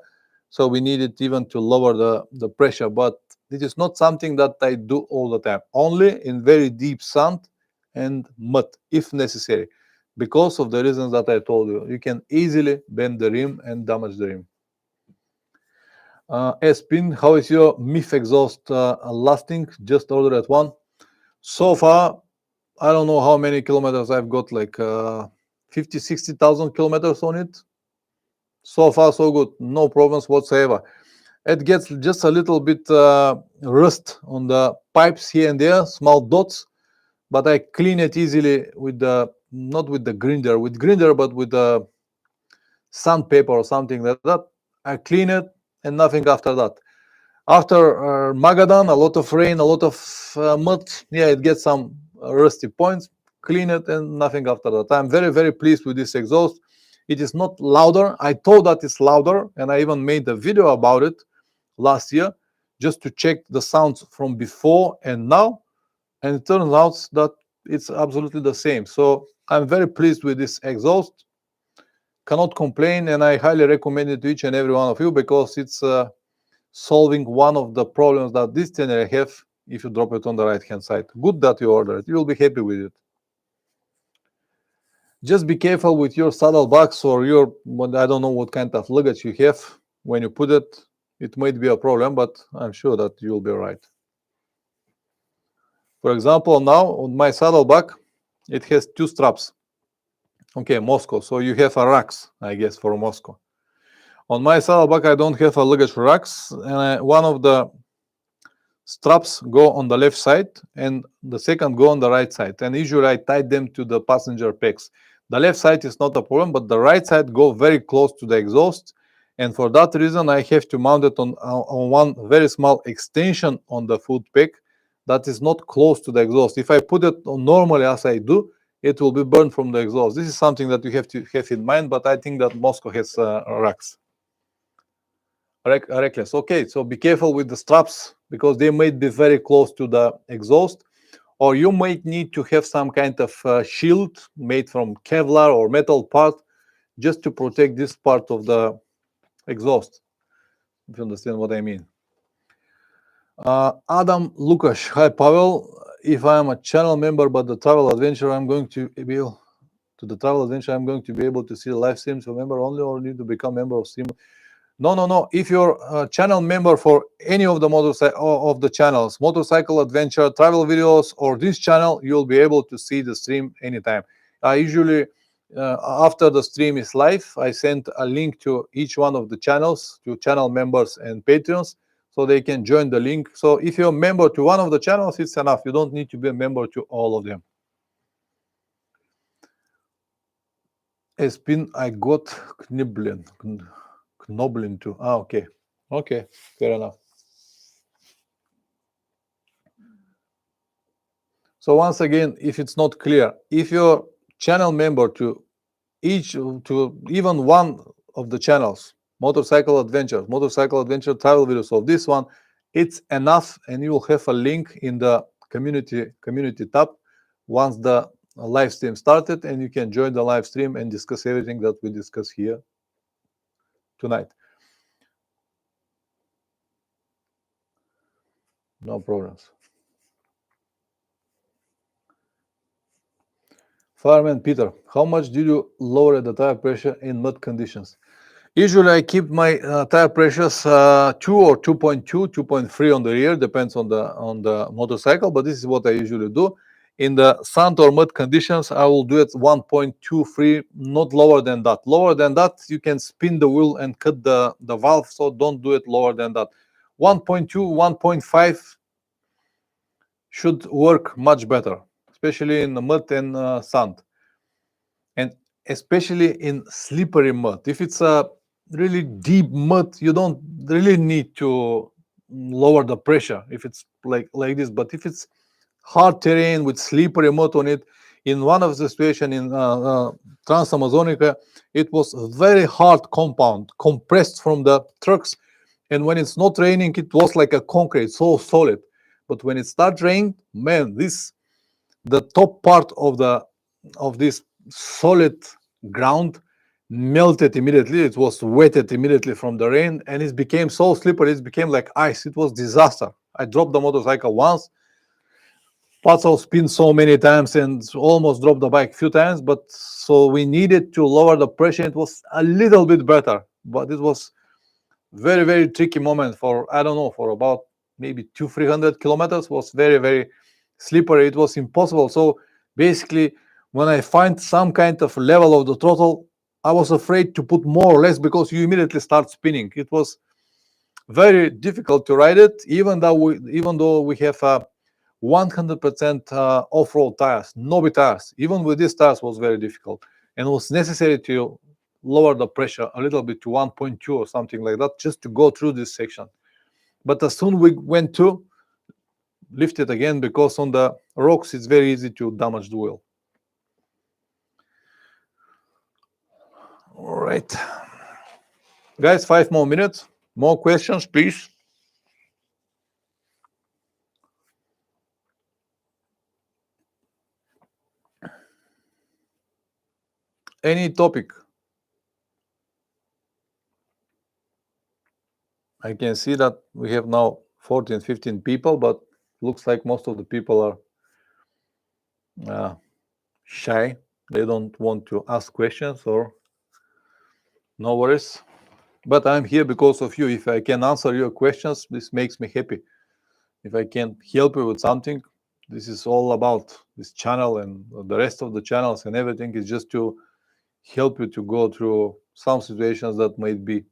So we needed even to lower the pressure. But this is not something that I do all the time. Only in very deep sand and mud, if necessary. Because of the reasons that I told you. You can easily bend the rim and damage the rim. Espin, how is your MIF exhaust lasting? Just ordered one. So far, I don't know how many kilometers I've got, like 50, 60,000 kilometers on it. So far, so good. No problems whatsoever. It gets just a little bit rust on the pipes here and there, small dots, but I clean it easily with the, not with the grinder, but with the sandpaper or something like that. I clean it and nothing after that. After Magadan, a lot of rain, a lot of mud, yeah, it gets some rusty points. Clean it and nothing after that. I'm very, very pleased with this exhaust. It is not louder. I thought that it's louder, and I even made a video about it last year just to check the sounds from before and now, and it turns out that it's absolutely the same. So I'm very pleased with this exhaust. Cannot complain, and I highly recommend it to each and every one of you because it's solving one of the problems that this tenere have if you drop it on the right hand side. Good that you order it. You will be happy with it. Just be careful with your saddlebags or your, I don't know what kind of luggage you have. When you put it, it might be a problem, but I'm sure that you'll be right. For example, now on my saddlebag, it has two straps. Okay, Moscow. So you have a racks, I guess, for Moscow. On my saddlebag, I don't have a luggage racks, and one of the straps go on the left side and the second go on the right side. And usually I tie them to the passenger pegs. The left side is not a problem, but the right side go very close to the exhaust. And for that reason, I have to mount it on one very small extension on the foot peg that is not close to the exhaust. If I put it on normally as I do, it will be burned from the exhaust. This is something that you have to have in mind, but I think that Moscow has racks. Reckless. Okay, so be careful with the straps because they might be very close to the exhaust, or you might need to have some kind of shield made from Kevlar or metal part just to protect this part of the exhaust, if you understand what I mean. Adam Lukash, hi Pavel. If I am a channel member but the travel adventure, I'm going to be able to the travel adventure. I'm going to be able to see the live streams for member only, or need to become member of stream. No. If you're a channel member for any of the of the channels, motorcycle adventure, travel videos, or this channel, you'll be able to see the stream anytime. I usually, after the stream is live, I send a link to each one of the channels to channel members and patrons, so they can join the link. So if you're a member to one of the channels, it's enough. You don't need to be a member to all of them. Espin, I got Knoblin too. Okay. Okay, fair enough. So once again, if it's not clear, if you're channel member to even one of the channels, motorcycle adventure travel videos of this one, it's enough, and you will have a link in the community tab once the live stream started, and you can join the live stream and discuss everything that we discuss here tonight. No problems. Fireman Peter, how much did you lower the tire pressure in mud conditions? Usually I keep my tire pressures 2 or 2.2, 2.3 on the rear, depends on the motorcycle, but this is what I usually do. In the sand or mud conditions, I will do it 1.23, not lower than that. Lower than that, you can spin the wheel and cut the valve, so don't do it lower than that. 1.2, 1.5 should work much better, especially in the mud and sand. And especially in slippery mud. If it's a really deep mud, you don't really need to lower the pressure if it's like this. But if it's hard terrain with slippery mud on it, in one of the situation in Trans-Amazonica, it was a very hard compound compressed from the trucks, and when it's not raining, it was like a concrete, so solid. But when it starts raining, man, the top part of this solid ground melted immediately. It was wetted immediately from the rain, and it became so slippery. It became like ice. It was disaster. I dropped the motorcycle once, puzzle spin so many times, and almost dropped the bike a few times. But so we needed to lower the pressure. It was a little bit better, but it was very tricky moment for, I don't know, for about maybe 200-300 kilometers. Was very slippery. It was impossible. So basically, when I find some kind of level of the throttle, I was afraid to put more or less, because you immediately start spinning. It was very difficult to ride it, even though we have 100% off-road tires, Nobi tires. Even with these tires was very difficult, and it was necessary to lower the pressure a little bit to 1.2 or something like that, just to go through this section. But as soon we went to lift it again, because on the rocks it's very easy to damage the wheel. All right, guys, 5 more minutes. More questions, please. Any topic. I can see that we have now 14, 15 people, but looks like most of the people are shy. They don't want to ask questions, or no worries. But I'm here because of you. If I can answer your questions, this makes me happy. If I can help you with something, this is all about this channel, and the rest of the channels and everything is just to help you to go through some situations that might be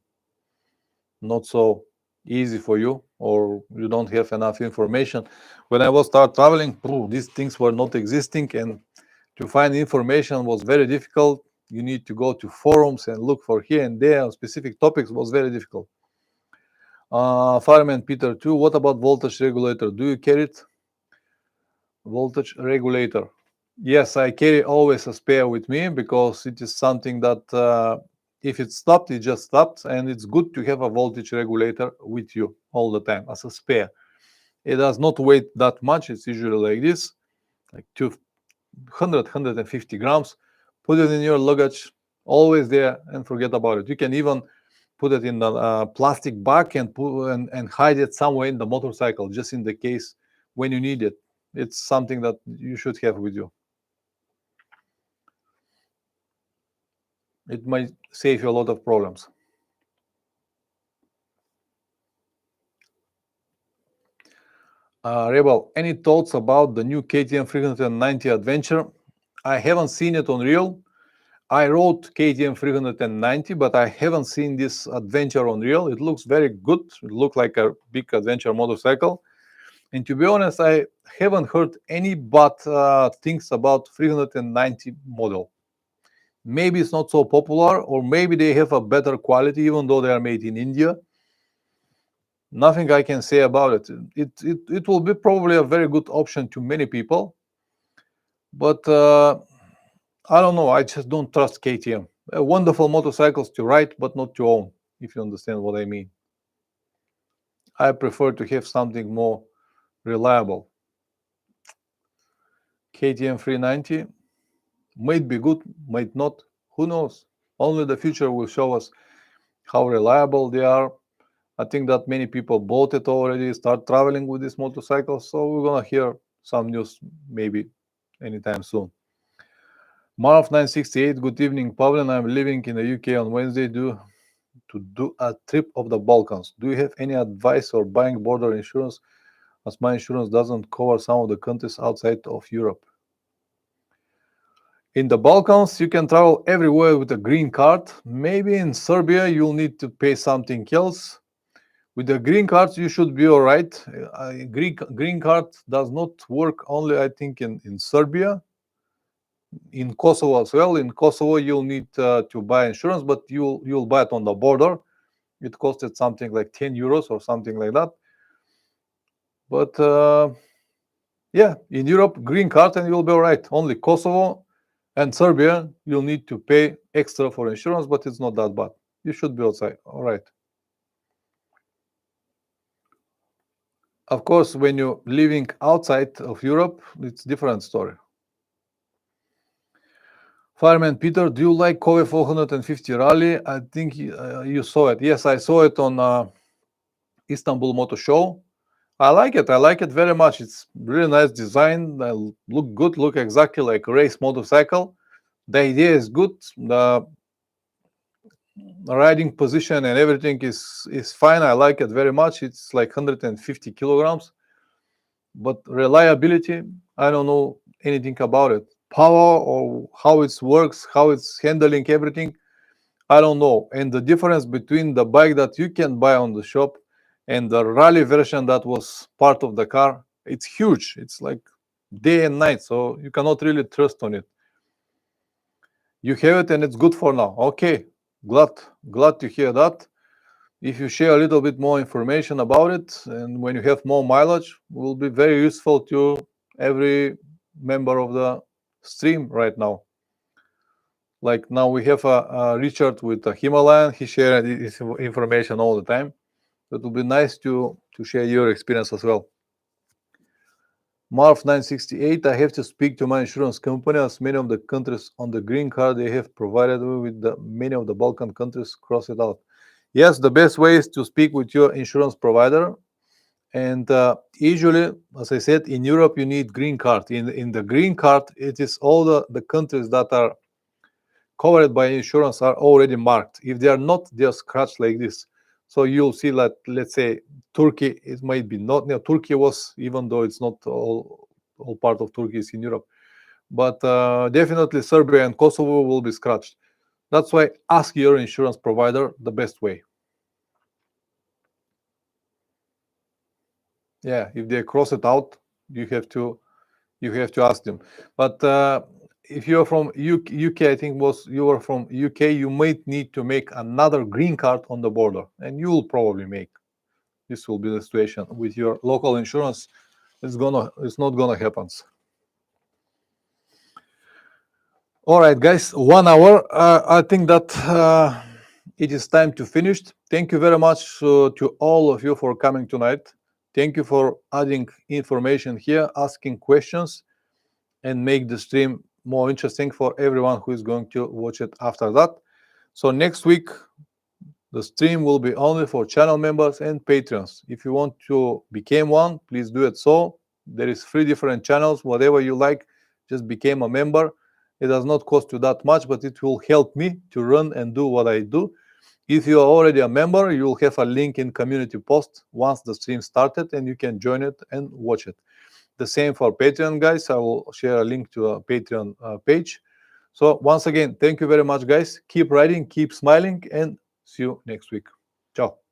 not so easy for you, or you don't have enough information. When I was start traveling, these things were not existing, and to find information was very difficult. You need to go to forums and look for here and there on specific topics. Was very difficult. Fireman Peter too, what about voltage regulator? Do you carry it? Voltage regulator. Yes, I carry always a spare with me, because it is something that if it stopped, it just stopped, and it's good to have a voltage regulator with you all the time as a spare. It does not weigh that much. It's usually like this, like 200, 150 grams. Put it in your luggage, always there, and forget about it. You can even put it in a plastic bag and hide it somewhere in the motorcycle, just in the case when you need it. It's something that you should have with you. It might save you a lot of problems. Rebel, any thoughts about the new KTM 390 Adventure? I haven't seen it on real. I rode KTM 390, but I haven't seen this Adventure on real. It looks very good. It looks like a big adventure motorcycle. And to be honest, I haven't heard any bad things about 390 model. Maybe it's not so popular, or maybe they have a better quality, even though they are made in India. Nothing I can say about it. It will be probably a very good option to many people, but I don't know. I just don't trust KTM. Wonderful motorcycles to ride, but not to own, if you understand what I mean. I prefer to have something more reliable. KTM 390 might be good, might not. Who knows? Only the future will show us how reliable they are. I think that many people bought it already, start traveling with this motorcycle. So we're gonna hear some news maybe anytime soon. Marv 968, good evening, Pavlin. I'm living in the UK on Wednesday to do a trip of the Balkans. Do you have any advice or buying border insurance, as my insurance doesn't cover some of the countries outside of Europe? In the Balkans, you can travel everywhere with a green card. Maybe in Serbia, you'll need to pay something else. With the green cards, you should be all right. Green card does not work only, I think, in Serbia. In Kosovo as well. In Kosovo, you'll need to buy insurance, but you'll buy it on the border. It costed something like 10 euros or something like that. But yeah, in Europe, green card and you'll be all right. Only Kosovo and Serbia, you'll need to pay extra for insurance, but it's not that bad. You should be outside. All right. Of course, when you're living outside of Europe, it's a different story. Fireman Peter, do you like Kove 450 Rally? I think you saw it. Yes, I saw it on Istanbul Motor Show. I like it. I like it very much. It's really nice design. Look good. Look exactly like a race motorcycle. The idea is good. The riding position and everything is fine. I like it very much. It's like 150 kilograms. But reliability, I don't know anything about it. Power or how it works, how it's handling everything, I don't know. And the difference between the bike that you can buy on the shop and the rally version that was part of the car, it's huge. It's like day and night, so you cannot really trust on it. You have it and it's good for now. Okay, glad to hear that. If you share a little bit more information about it, and when you have more mileage, will be very useful to every member of the stream right now. Like now we have a Richard with a Himalayan. He shared his information all the time. It will be nice to share your experience as well. Marv 968, I have to speak to my insurance company, as many of the countries on the green card they have provided with many of the Balkan countries cross it out. Yes, the best way is to speak with your insurance provider. And usually, as I said, in Europe, you need green card. In the green card, it is all the countries that are covered by insurance are already marked. If they are not, they are scratched like this. So you'll see that, let's say, Turkey, it might be not. Now, Turkey was, even though it's not all part of Turkey is in Europe. But definitely Serbia and Kosovo will be scratched. That's why ask your insurance provider the best way. Yeah, if they cross it out, you have to ask them. But if you're from UK, I think you are from UK, you might need to make another green card on the border, and you will probably make. This will be the situation with your local insurance. It's not gonna happen. All right, guys, 1 hour. I think that it is time to finish. Thank you very much to all of you for coming tonight. Thank you for adding information here, asking questions, and make the stream more interesting for everyone who is going to watch it after that. So next week, the stream will be only for channel members and patrons. If you want to become one, please do it so. There is 3 different channels, whatever you like, just become a member. It does not cost you that much, but it will help me to run and do what I do. If you are already a member, you will have a link in community post once the stream started, and you can join it and watch it. The same for Patreon, guys. I will share a link to a Patreon page. So once again, thank you very much, guys. Keep writing, keep smiling, and see you next week. Ciao.